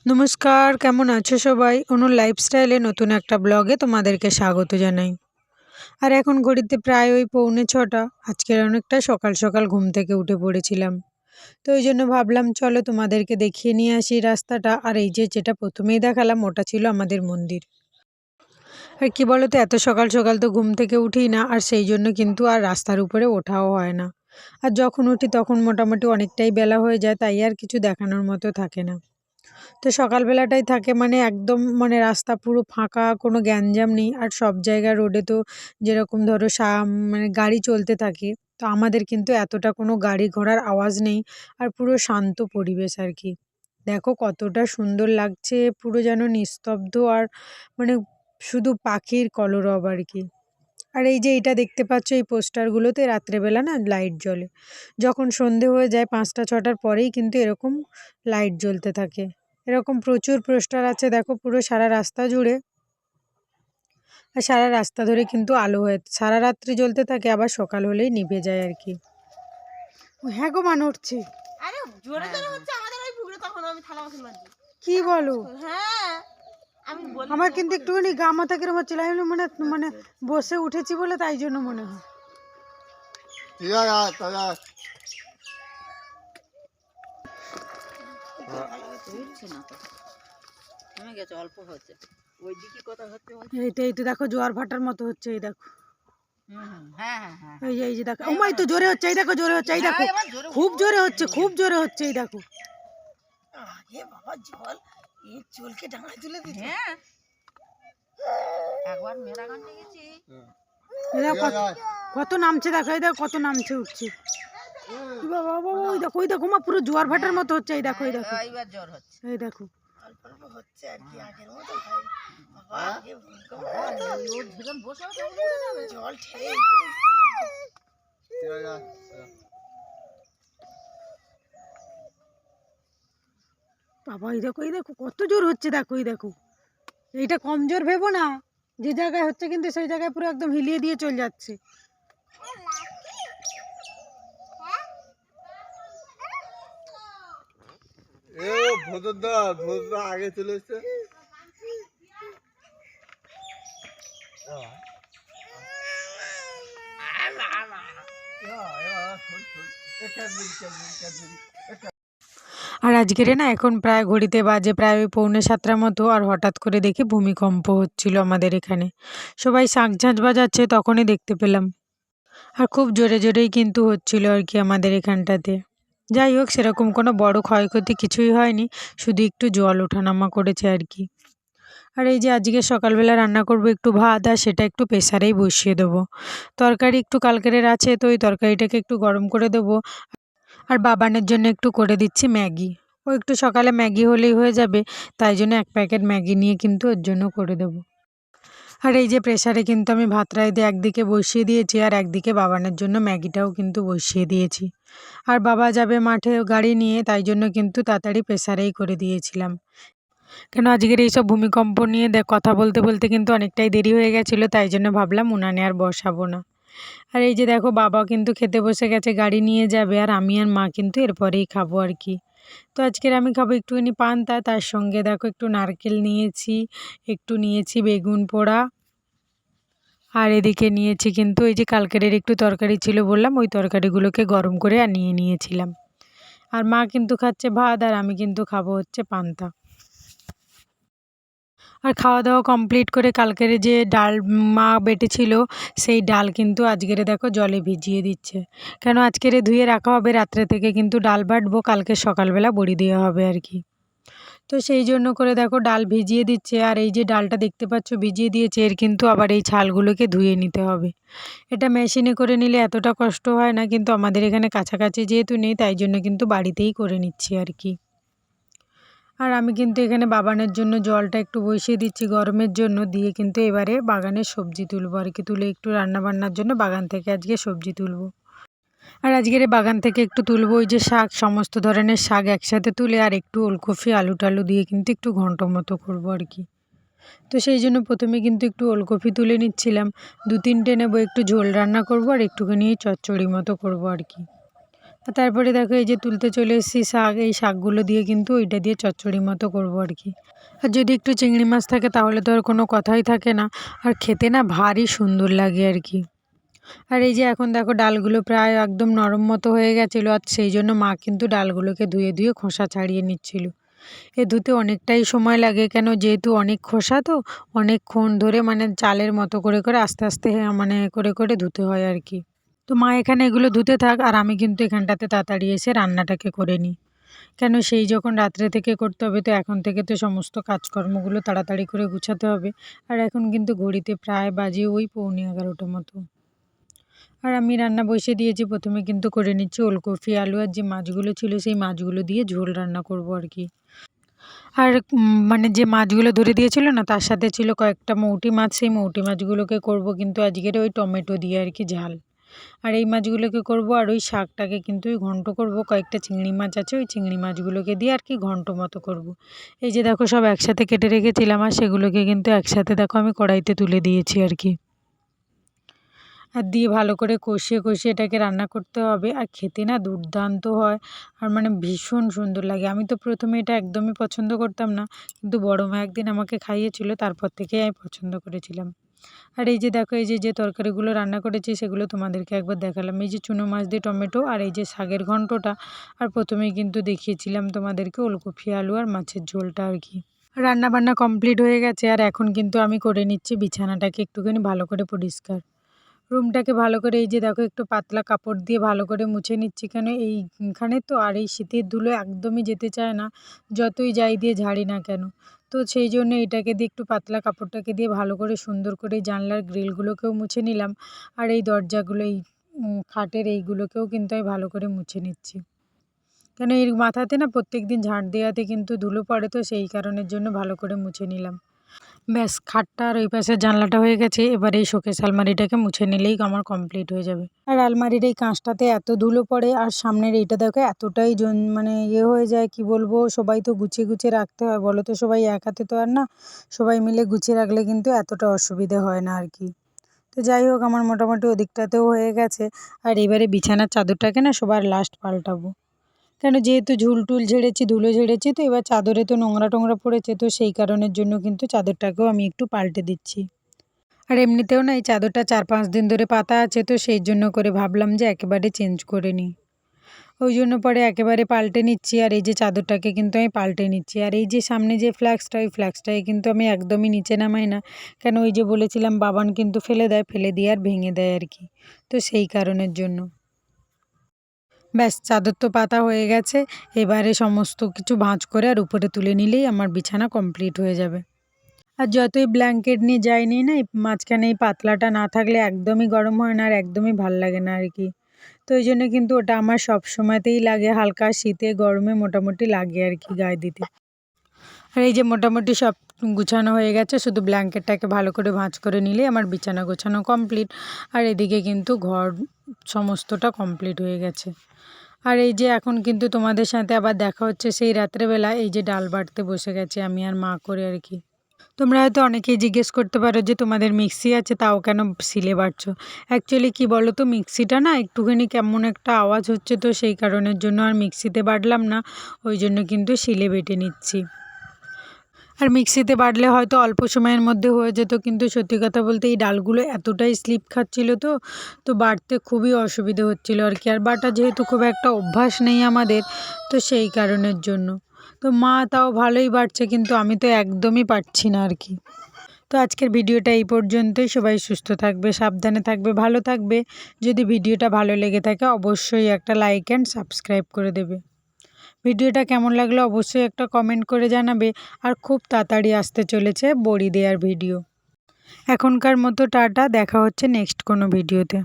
নমস্কার, কেমন আছো সবাই? অনুর লাইফস্টাইলে নতুন একটা ব্লগে তোমাদেরকে স্বাগত জানাই। আর এখন ঘড়িতে প্রায় ওই 6:45। আজকের অনেকটা সকাল সকাল ঘুম থেকে উঠে পড়েছিলাম। তো ওই জন্য ভাবলাম চলো তোমাদেরকে দেখিয়ে নিয়ে আসি রাস্তাটা। আর এই যে যেটা প্রথমেই দেখালাম ওটা ছিল আমাদের মন্দির। আর কি বলো তো, এত সকাল সকাল তো ঘুম থেকে উঠি না, আর সেই জন্য কিন্তু আর রাস্তার উপরে ওঠাও হয় না। আর যখন উঠি তখন মোটামুটি অনেকটাই বেলা হয়ে যায়, তাই আর কিছু দেখানোর মতো থাকে না। তো সকালবেলাটাই থাকে, মানে একদম মানে রাস্তা পুরো ফাঁকা, কোনো গ্যাঞ্জাম নেই। আর সব জায়গায় রোডে তো যেরকম ধরো মানে গাড়ি চলতে থাকে, তো আমাদের কিন্তু এতটা কোনো গাড়ি ঘোড়ার আওয়াজ নেই। আর পুরো শান্ত পরিবেশ আর কি। দেখো কতটা সুন্দর লাগছে, পুরো যেন নিস্তব্ধ। আর মানে শুধু পাখির কলরব আর কি। আর এই যে এটা দেখতে পাচ্ছ, এই পোস্টারগুলোতে রাত্রেবেলা না লাইট জ্বলে। যখন সন্ধে হয়ে যায় 5টা 6টার পরেই কিন্তু এরকম লাইট জ্বলতে থাকে। এরকম প্রচুর পোস্টার আছে দেখো পুরো সারা রাস্তা জুড়ে। আর সারা রাস্তা ধরে কিন্তু আলো হয়ে সারা রাত্রি জ্বলতে থাকে, আবার সকাল হলেই নিভে যায় আর কি। হ্যাঁ গো, মান উঠছে। আরে জোরে জোরে হচ্ছে আমাদের ওই পুকুরে, তখন আমি থালা বাসন মাজছি। কি বলো? হ্যাঁ আমি বলি, আমার কিন্তু একটুখানি গা মাথা কিরম হচ্ছিল, আমি বললাম মানে মানে বসে উঠেছি বলে তাই জন্য মনে হয়। কমে গেছে, অল্প হচ্ছে। ওইদিকে কথা হচ্ছে, এই তো দেখো জোয়ার ভাটার মতো হচ্ছে, এই দেখো। হ্যাঁ হ্যাঁ হ্যাঁ, এই যে দেখো, ওমাই তো জোরে হচ্ছে, এই দেখো জোরে হচ্ছে, এই দেখো খুব জোরে হচ্ছে, খুব জোরে হচ্ছে, এই দেখো। আরে বাবা জল, এই চুলকে ডাঙায় তুলে দিচ্ছে। হ্যাঁ একবার মেরাগঞ্জে গেছি, এই দেখো কত নামছে, দেখো এই দেখো কত নামছে উঠছে। বাবা বাবা, ওই দেখো ওই দেখো মা, পুরো জোয়ার ভাটার মতো হচ্ছে, এই দেখো এই দেখো এইবার জ্বর হচ্ছে। এই দেখো। অল্প অল্প হচ্ছে আর কি, আগের মতো হয় বাবা। আগে ভূমিকম্প বসে জল ঠেলে বাবা, এই দেখো কত জোর হচ্ছে, দেখো এই দেখো। এইটা কম জোর ভেবো না, যে জায়গায় হচ্ছে কিন্তু সেই জায়গায় পুরো একদম হিলিয়ে দিয়ে চলে যাচ্ছে। আগে চলে এসছে। আর আজকের না এখন প্রায় ঘড়িতে বাজে প্রায় ওই 6:45 মতো, আর হঠাৎ করে দেখি ভূমিকম্প হচ্ছিল আমাদের এখানে। সবাই শাঁখ ঝাঁঝ বাজাচ্ছে, তখনই দেখতে পেলাম। আর খুব জোরে জোরেই কিন্তু হচ্ছিল আর কি আমাদের এখানটাতে। যাই হোক, সেরকম কোনো বড় ক্ষয়ক্ষতি কিছুই হয়নি, শুধু একটু জল ওঠানামা করেছে আর কি। আর এই যে আজকে সকালবেলা রান্না করব একটু ভাত, আর সেটা একটু প্রেসারেই বসিয়ে দেবো। তরকারি একটু কালকেরের আছে, তো ওই তরকারিটাকে একটু গরম করে দেবো। আর বাবানের জন্য একটু করে দিচ্ছি ম্যাগি। ও একটু সকালে ম্যাগি হলেই হয়ে যাবে, তাই জন্য 1 প্যাকেট ম্যাগি নিয়ে কিন্তু ওর জন্য করে দেবো। আর এই যে প্রেসারে কিন্তু আমি ভাতটাই দিয়ে একদিকে বসিয়ে দিয়েছি, আর একদিকে বাবানের জন্য ম্যাগিটাও কিন্তু বসিয়ে দিয়েছি। আর বাবা যাবে মাঠে গাড়ি নিয়ে, তাই জন্য কিন্তু তাড়াতাড়ি প্রেসারেই করে দিয়েছিলাম। কেন আজকের এইসব ভূমিকম্প নিয়ে কথা বলতে বলতে কিন্তু অনেকটাই দেরি হয়ে গেছিলো, তাই জন্য ভাবলাম উনানে আর বসাবো না। আর এই যে দেখো বাবা কিন্তু খেতে বসে গেছে, গাড়ি নিয়ে যাবে, আর আমি আর মা কিন্তু এরপরেই খাবো আর কি। তো আজকের আমি খাবো একটুখানি পান্তা, তার সঙ্গে দেখো একটু নারকেল নিয়েছি, একটু নিয়েছি বেগুন পোড়া, আর এদিকে নিয়েছি কিন্তু এই যে কালকের একটু তরকারি ছিল বললাম, ওই তরকারিগুলোকে গরম করে আর নিয়েছিলাম। আর মা কিন্তু খাচ্ছে ভাত, আর আমি কিন্তু খাবো হচ্ছে পান্তা। আর খাওয়া দাওয়া কমপ্লিট করে কালকের যে ডাল মা বেটেছিল, সেই ডাল কিন্তু আজকের দেখো জলে ভিজিয়ে দিচ্ছে। কেন আজকের ধুয়ে রাখা হবে, রাত্রে থেকে কিন্তু ডাল বাটবো, কালকে সকালবেলা বড়ি দেওয়া হবে আর কি। তো সেই জন্য করে দেখো ডাল ভিজিয়ে দিচ্ছে। আর এই যে ডালটা দেখতে পাচ্ছ ভিজিয়ে দিয়েছে, এর কিন্তু আবার এই ছালগুলোকে ধুয়ে নিতে হবে। এটা মেশিনে করে নিলে এতটা কষ্ট হয় না, কিন্তু আমাদের এখানে কাছাকাছি যেহেতু নেই, তাই জন্য কিন্তু বাড়িতেই করে নিচ্ছি আর কি। আর আমি কিন্তু এখানে বাবানের জন্য জলটা একটু বসিয়ে দিচ্ছি গরমের জন্য, দিয়ে কিন্তু এবারে বাগানের সবজি তুলবো আর কি। তুলে একটু রান্নাবান্নার জন্য বাগান থেকে আজকে সবজি তুলবো। আর আজকের এই বাগান থেকে একটু তুলবো ওই যে শাক, সমস্ত ধরনের শাক একসাথে তুলে, আর একটু ওলকপি আলু টালু দিয়ে কিন্তু একটু ঘন্ট মতো করবো আর কি। তো সেই জন্য প্রথমে কিন্তু একটু ওলকপি তুলে নিচ্ছিলাম, 2-3টে নেবো, একটু ঝোল রান্না করবো আর একটুখানি চচ্চড়ি মতো করবো আর কি। তারপরে দেখো এই যে তুলতে চলে এসেছি শাক, এই শাকগুলো দিয়ে কিন্তু ওইটা দিয়ে চচ্চড়ি মতো করবো আর কি। আর যদি একটু চিংড়ি মাছ থাকে তাহলে তো আর কোনো কথাই থাকে না, আর খেতে না ভারী সুন্দর লাগে আর কি। আর এই যে এখন দেখো ডালগুলো প্রায় একদম নরম মতো হয়ে গেছিলো, আর সেই জন্য মা কিন্তু ডালগুলোকে ধুয়ে ধুয়ে খোসা ছাড়িয়ে নিচ্ছিল। এ ধুতে অনেকটাই সময় লাগে, কেন যেহেতু অনেক খোসা তো অনেকক্ষণ ধরে মানে চালের মতো করে করে আস্তে আস্তে মানে করে করে ধুতে হয় আর কি। তো মা এখানে এগুলো ধুতে থাক, আর আমি কিন্তু এখানটাতে তাড়াতাড়ি এসে রান্নাটাকে করে নিই। কেন সেই যখন রাত্রে থেকে করতে হবে, তো এখন থেকে তো সমস্ত কাজকর্মগুলো তাড়াতাড়ি করে গুছাতে হবে। আর এখন কিন্তু ঘড়িতে প্রায় বাজে ওই 11:45 মতো। আর আমি রান্না বসিয়ে দিয়েছি, প্রথমে কিন্তু করে নিচ্ছি ওলকপি আলু, আর যে মাছগুলো ছিল সেই মাছগুলো দিয়ে ঝোল রান্না করব আর কি। আর মানে যে মাছগুলো ধরে দিয়েছিল না, তার সাথে ছিল কয়েকটা মৌটি মাছ, সেই মৌটি মাছগুলোকে করব কিন্তু আজকের ওই টমেটো দিয়ে আর কি ঝাল। আর এই মাছগুলোকে করব, আর ওই শাকটাকে কিন্তু ওই ঘন্ট করব, কয়েকটা চিংড়ি মাছ আছে ওই চিংড়ি মাছগুলোকে দিয়ে আর কি ঘন্ট মতো করব। এই যে দেখো সব একসাথে কেটে রেখেছিলাম, আর সেগুলোকে কিন্তু একসাথে দেখো আমি কড়াইতে তুলে দিয়েছি আর কি। আর দিয়ে ভালো করে কষিয়ে কষিয়ে এটাকে রান্না করতে হবে, আর খেতে না দুর্দান্ত হয়, আর মানে ভীষণ সুন্দর লাগে। আমি তো প্রথমে এটা একদমই পছন্দ করতাম না, কিন্তু বড় মা একদিন আমাকে খাইয়েছিল, তারপর থেকেই আমি পছন্দ করেছিলাম। আর এই যে দেখো এই যে যে তরকারিগুলো রান্না করেছি সেগুলো তোমাদেরকে একবার দেখালাম, এই যে চুনো মাছ দিয়ে টমেটো, আর এই যে শাকের ঘন্টটা, আর প্রথমেই কিন্তু দেখিয়েছিলাম তোমাদেরকে ওলকপি আলু আর মাছের ঝোলটা আর কি। রান্না বান্না কমপ্লিট হয়ে গেছে, আর এখন কিন্তু আমি করে নিচ্ছি বিছানাটাকে একটুখানি ভালো করে পরিষ্কার। রুমটাকে ভালো করে এই যে দেখো একটু পাতলা কাপড় দিয়ে ভালো করে মুছে নিচ্ছি, কেন এইখানে তো আর এই শীতের ধুলো একদমই যেতে চায় না, যতই যাই দিয়ে ঝাড়ি না কেন। তো সেই জন্য এটাকে দিয়ে একটু পাতলা কাপড়টাকে দিয়ে ভালো করে সুন্দর করে জানলার গ্রিলগুলোকেও মুছে নিলাম, আর এই দরজাগুলো এই খাটের এইগুলোকেও কিন্তু আমি ভালো করে মুছে নিচ্ছি, কেন এর মাথাতে না প্রত্যেক দিন ঝাঁট দেওয়াতে কিন্তু ধুলো পড়ে, তো সেই কারণের জন্য ভালো করে মুছে নিলাম। ব্যাস খাটটা আর ওই পাশের জানলাটা হয়ে গেছে, এবার এই শোকেস আলমারিটাকে মুছে নিলেই আমার কমপ্লিট হয়ে যাবে। আর আলমারির এই কাঁচটাতে এত ধুলো পড়ে, আর সামনের এইটা দেখো এতটাই মানে হয়ে যায়, কি বলবো, সবাই তো গুছিয়ে গুছিয়ে রাখতে হয় বলো তো, সবাই এক হাতে তো আর না, সবাই মিলে গুছিয়ে রাখলে কিন্তু এতটা অসুবিধে হয় না আর কি। তো যাই হোক আমার মোটামুটি ওদিকটাতেও হয়ে গেছে, আর এবারে বিছানার চাদরটাকে না সবার লাস্ট পাল্টাবো, কেন যেহেতু ঝুল টুল ঝেড়েছি ধুলো ঝেড়েছি, তো এবার চাদরে তো নোংরা টোংরা পড়েছে, তো সেই কারণের জন্য কিন্তু চাদরটাকেও আমি একটু পাল্টে দিচ্ছি। আর এমনিতেও না এই চাদরটা 4-5 দিন ধরে পাতা আছে, তো সেই জন্য করে ভাবলাম যে একেবারে চেঞ্জ করে নিই, ওই জন্য পরে একেবারে পাল্টে নিচ্ছি। আর এই যে চাদরটাকে কিন্তু আমি পাল্টে নিচ্ছি, আর এই যে সামনে যে ফ্ল্যাক্সটা, ওই ফ্ল্যাক্সটাকে কিন্তু আমি একদমই নিচে নামাই না, কেন ওই যে বলেছিলাম বাবান কিন্তু ফেলে দেয়, ফেলে দিয়ে আর ভেঙে দেয় আর কি, তো সেই কারণের জন্য। ব্যাস চাদর তো পাতা হয়ে গেছে, এবারে সমস্ত কিছু ভাঁজ করে আর উপরে তুলে নিলেই আমার বিছানা কমপ্লিট হয়ে যাবে। আর যতই ব্ল্যাঙ্কেট নিয়ে যাই নিই না, এই মাঝখানে এই পাতলাটা না থাকলে একদমই গরম হয় না, আর একদমই ভাল লাগে না আর কি। তো ওই জন্য কিন্তু ওটা আমার সব সময়তেই লাগে, হালকা শীতে গরমে মোটামুটি লাগে আর কি গায়ে দিতে। আর এই যে মোটামুটি সব গুছানো হয়ে গেছে, শুধু ব্ল্যাঙ্কেটটাকে ভালো করে ভাঁজ করে নিলেই আমার বিছানা গোছানো কমপ্লিট। আর এদিকে কিন্তু ঘর সমস্তটা কমপ্লিট হয়ে গেছে। আর এই যে এখন কিন্তু তোমাদের সাথে আবার দেখা হচ্ছে সেই রাত্রেবেলা, এই যে ডাল বাটতে বসে গেছে আমি আর মা করে আর কি। তোমরা হয়তো অনেকেই জিজ্ঞেস করতে পারো যে তোমাদের মিক্সি আছে তাও কেন শিলে বাটছো। অ্যাকচুয়ালি কি বলো তো, মিক্সিটা না একটুখানি কেমন একটা আওয়াজ হচ্ছে, তো সেই কারণের জন্য আর মিক্সিতে বাটলাম না, ওই জন্য কিন্তু শিলে বেটে নিচ্ছি। আর মিক্সিতে বাটলে হয়তো অল্প সময়ের মধ্যে হয়ে যেত, কিন্তু সত্যি কথা বলতে এই ডালগুলো এতটাই স্লিপ খাচ্ছিল, তো বাটতে খুবই অসুবিধে হচ্ছিল আর কি। আর বাটা যেহেতু খুব একটা অভ্যাস নেই আমাদের, তো সেই কারণের জন্য। তো মা তাও ভালোই বাটছে, কিন্তু আমি তো একদমই পারছি না আর কি। তো আজকের ভিডিওটা এই পর্যন্তই, সবাই সুস্থ থাকবে, সাবধানে থাকবে, ভালো থাকবে। যদি ভিডিওটা ভালো লেগে থাকে অবশ্যই একটা লাইক অ্যান্ড সাবস্ক্রাইব করে দেবে। ভিডিওটা কেমন লাগলো অবশ্যই একটা কমেন্ট করে জানাবে। আর খুব তাড়াতাড়ি আসতে চলেছে বড়ি দেওয়ার ভিডিও। এখনকার মতো টাটা, দেখা হচ্ছে নেক্সট কোনো ভিডিওতে।